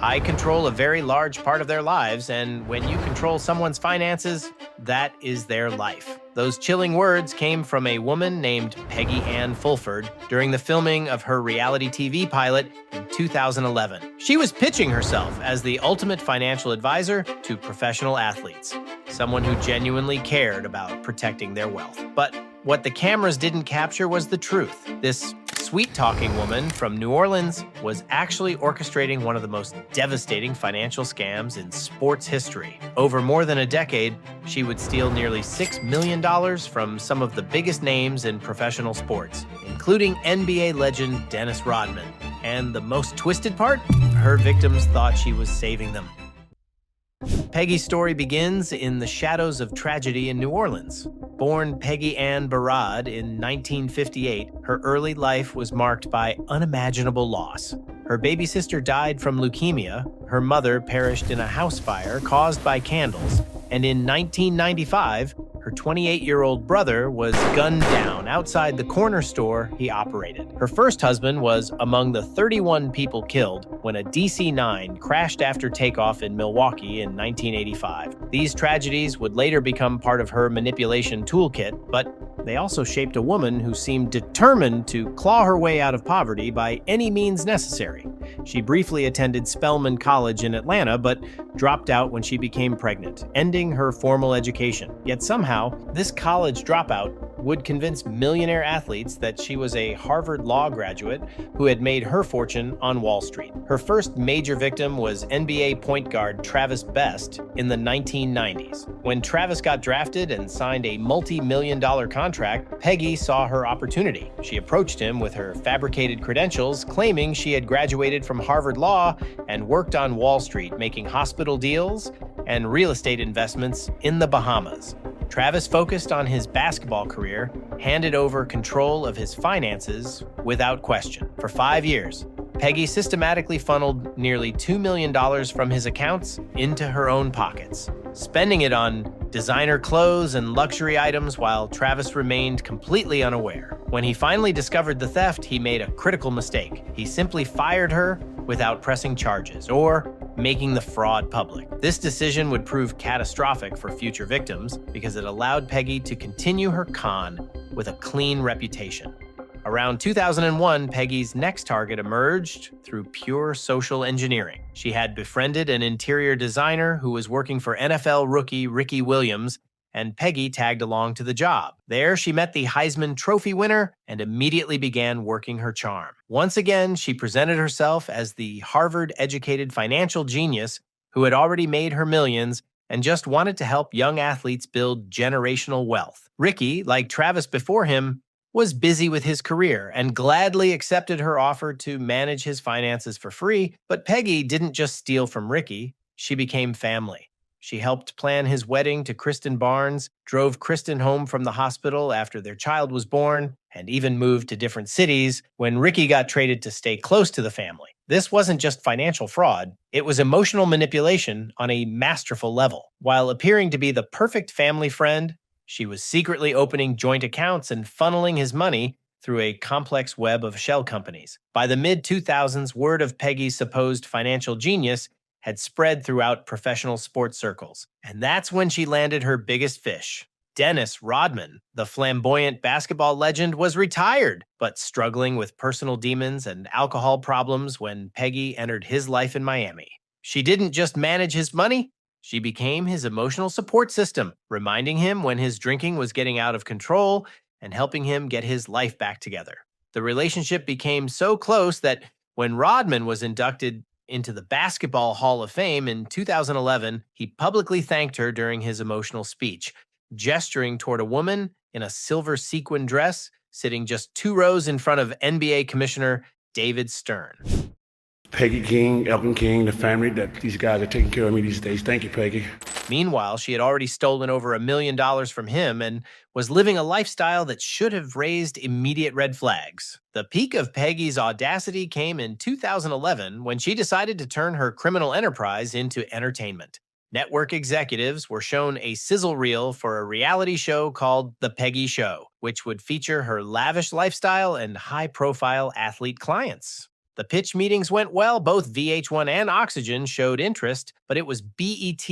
I control a very large part of their lives, and when you control someone's finances, that is their life. Those chilling words came from a woman named Peggy Fulford during the filming of her reality TV pilot in 2011. She was pitching herself as the ultimate financial advisor to professional athletes, someone who genuinely cared about protecting their wealth. But what the cameras didn't capture was the truth. This sweet-talking woman from New Orleans was actually orchestrating one of the most devastating financial scams in sports history. Over more than a decade, she would steal nearly $6 million from some of the biggest names in professional sports, including NBA legend Dennis Rodman. And the most twisted part? Her victims thought she was saving them. Peggy's story begins in the shadows of tragedy in New Orleans. Born Peggy Ann Barad in 1958, her early life was marked by unimaginable loss. Her baby sister died from leukemia, her mother perished in a house fire caused by candles, and in 1995, her 28-year-old brother was gunned down outside the corner store he operated. Her first husband was among the 31 people killed when a DC-9 crashed after takeoff in Milwaukee in 1985. These tragedies would later become part of her manipulation toolkit, but they also shaped a woman who seemed determined to claw her way out of poverty by any means necessary. She briefly attended Spelman College in Atlanta, but dropped out when she became pregnant, ending her formal education. Yet somehow, this college dropout would convince millionaire athletes that she was a Harvard Law graduate who had made her fortune on Wall Street. Her first major victim was NBA point guard Travis Best in the 1990s. When Travis got drafted and signed a multi-million-dollar contract, Peggy saw her opportunity. She approached him with her fabricated credentials, claiming she had graduated from Harvard Law and worked on Wall Street, making hospital deals and real estate investments in the Bahamas. Travis focused on his basketball career, handed over control of his finances without question. For 5 years, Peggy systematically funneled nearly $2 million from his accounts into her own pockets, spending it on designer clothes and luxury items while Travis remained completely unaware. When he finally discovered the theft, he made a critical mistake. He simply fired her without pressing charges or making the fraud public. This decision would prove catastrophic for future victims because it allowed Peggy to continue her con with a clean reputation. Around 2001, Peggy's next target emerged through pure social engineering. She had befriended an interior designer who was working for NFL rookie Ricky Williams, and Peggy tagged along to the job. There, she met the Heisman Trophy winner and immediately began working her charm. Once again, she presented herself as the Harvard-educated financial genius who had already made her millions and just wanted to help young athletes build generational wealth. Ricky, like Travis before him, was busy with his career and gladly accepted her offer to manage his finances for free. But Peggy didn't just steal from Ricky, she became family. She helped plan his wedding to Kristen Barnes, drove Kristen home from the hospital after their child was born, and even moved to different cities when Ricky got traded to stay close to the family. This wasn't just financial fraud, it was emotional manipulation on a masterful level. While appearing to be the perfect family friend, she was secretly opening joint accounts and funneling his money through a complex web of shell companies. By the mid-2000s, word of Peggy's supposed financial genius had spread throughout professional sports circles. And that's when she landed her biggest fish. Dennis Rodman, the flamboyant basketball legend, was retired, but struggling with personal demons and alcohol problems when Peggy entered his life in Miami. She didn't just manage his money, she became his emotional support system, reminding him when his drinking was getting out of control and helping him get his life back together. The relationship became so close that when Rodman was inducted into the Basketball Hall of Fame in 2011, he publicly thanked her during his emotional speech, gesturing toward a woman in a silver sequin dress sitting just 2 rows in front of NBA Commissioner David Stern. Peggy King, Elton King, the family that these guys are taking care of me these days. Thank you, Peggy. Meanwhile, she had already stolen over $1 million from him and was living a lifestyle that should have raised immediate red flags. The peak of Peggy's audacity came in 2011 when she decided to turn her criminal enterprise into entertainment. Network executives were shown a sizzle reel for a reality show called The Peggy Show, which would feature her lavish lifestyle and high-profile athlete clients. The pitch meetings went well. Both VH1 and Oxygen showed interest, but it was BET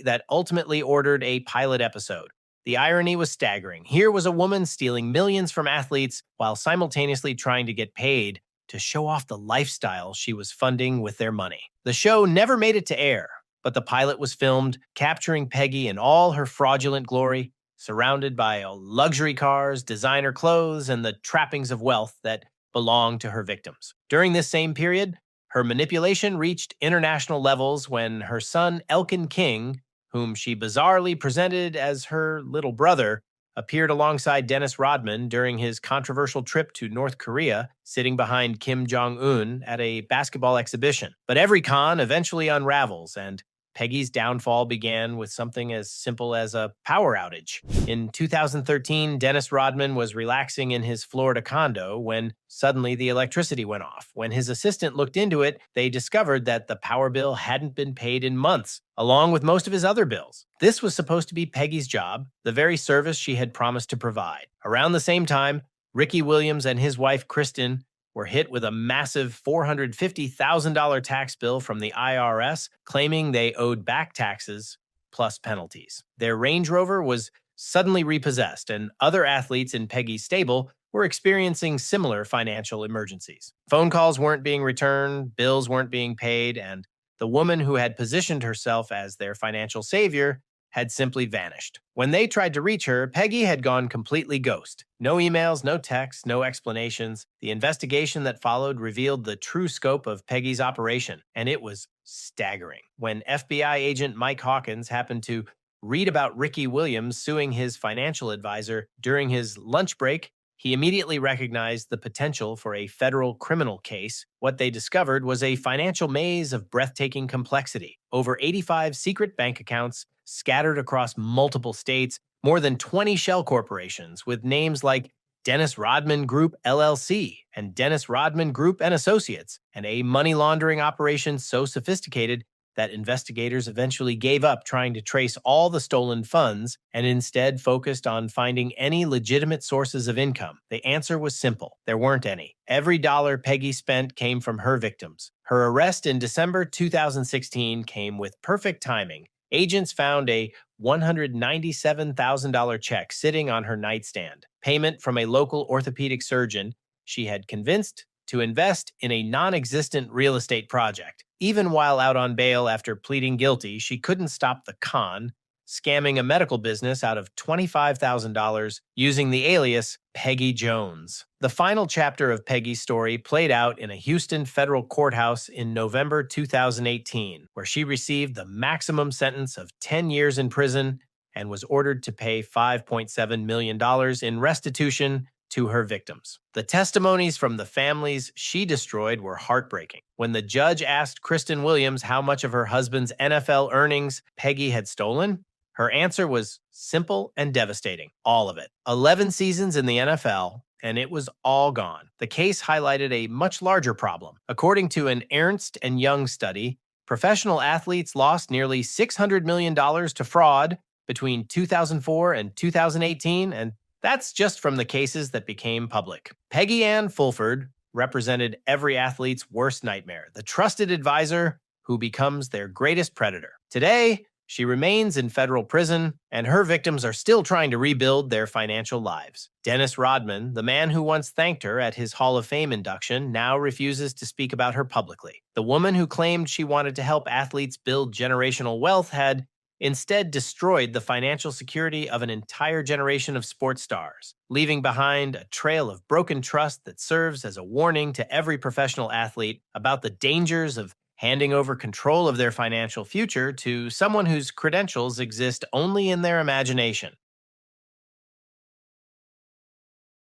that ultimately ordered a pilot episode. The irony was staggering. Here was a woman stealing millions from athletes while simultaneously trying to get paid to show off the lifestyle she was funding with their money. The show never made it to air, but the pilot was filmed, capturing Peggy in all her fraudulent glory, surrounded by luxury cars, designer clothes, and the trappings of wealth that belonged to her victims. During this same period, her manipulation reached international levels when her son, Elkin King, whom she bizarrely presented as her little brother, appeared alongside Dennis Rodman during his controversial trip to North Korea, sitting behind Kim Jong-un at a basketball exhibition. But every con eventually unravels, and Peggy's downfall began with something as simple as a power outage. In 2013, Dennis Rodman was relaxing in his Florida condo when suddenly the electricity went off. When his assistant looked into it, they discovered that the power bill hadn't been paid in months, along with most of his other bills. This was supposed to be Peggy's job, the very service she had promised to provide. Around the same time, Ricky Williams and his wife, Kristen, were hit with a massive $450,000 tax bill from the IRS, claiming they owed back taxes plus penalties. Their Range Rover was suddenly repossessed, and other athletes in Peggy's stable were experiencing similar financial emergencies. Phone calls weren't being returned, bills weren't being paid, and the woman who had positioned herself as their financial savior had simply vanished. When they tried to reach her, Peggy had gone completely ghost. No emails, no texts, no explanations. The investigation that followed revealed the true scope of Peggy's operation, and it was staggering. When FBI agent Mike Hawkins happened to read about Ricky Williams suing his financial advisor during his lunch break, he immediately recognized the potential for a federal criminal case. What they discovered was a financial maze of breathtaking complexity. Over 85 secret bank accounts scattered across multiple states, more than 20 shell corporations with names like Dennis Rodman Group LLC and Dennis Rodman Group and Associates, and a money laundering operation so sophisticated that investigators eventually gave up trying to trace all the stolen funds and instead focused on finding any legitimate sources of income. The answer was simple. There weren't any. Every dollar Peggy spent came from her victims. Her arrest in December 2016 came with perfect timing. Agents found a $197,000 check sitting on her nightstand, payment from a local orthopedic surgeon she had convinced to invest in a non-existent real estate project. Even while out on bail after pleading guilty, she couldn't stop the con, scamming a medical business out of $25,000 using the alias Peggy Jones. The final chapter of Peggy's story played out in a Houston federal courthouse in November 2018, where she received the maximum sentence of 10 years in prison and was ordered to pay $5.7 million in restitution to her victims. The testimonies from the families she destroyed were heartbreaking. When the judge asked Kristen Williams how much of her husband's NFL earnings Peggy had stolen, her answer was simple and devastating. All of it. 11 seasons in the NFL, and it was all gone. The case highlighted a much larger problem. According to an Ernst & Young study, professional athletes lost nearly $600 million to fraud between 2004 and 2018, and that's just from the cases that became public. Peggy Ann Fulford represented every athlete's worst nightmare, the trusted advisor who becomes their greatest predator. Today, she remains in federal prison, and her victims are still trying to rebuild their financial lives. Dennis Rodman, the man who once thanked her at his Hall of Fame induction, now refuses to speak about her publicly. The woman who claimed she wanted to help athletes build generational wealth had instead destroyed the financial security of an entire generation of sports stars, leaving behind a trail of broken trust that serves as a warning to every professional athlete about the dangers of handing over control of their financial future to someone whose credentials exist only in their imagination.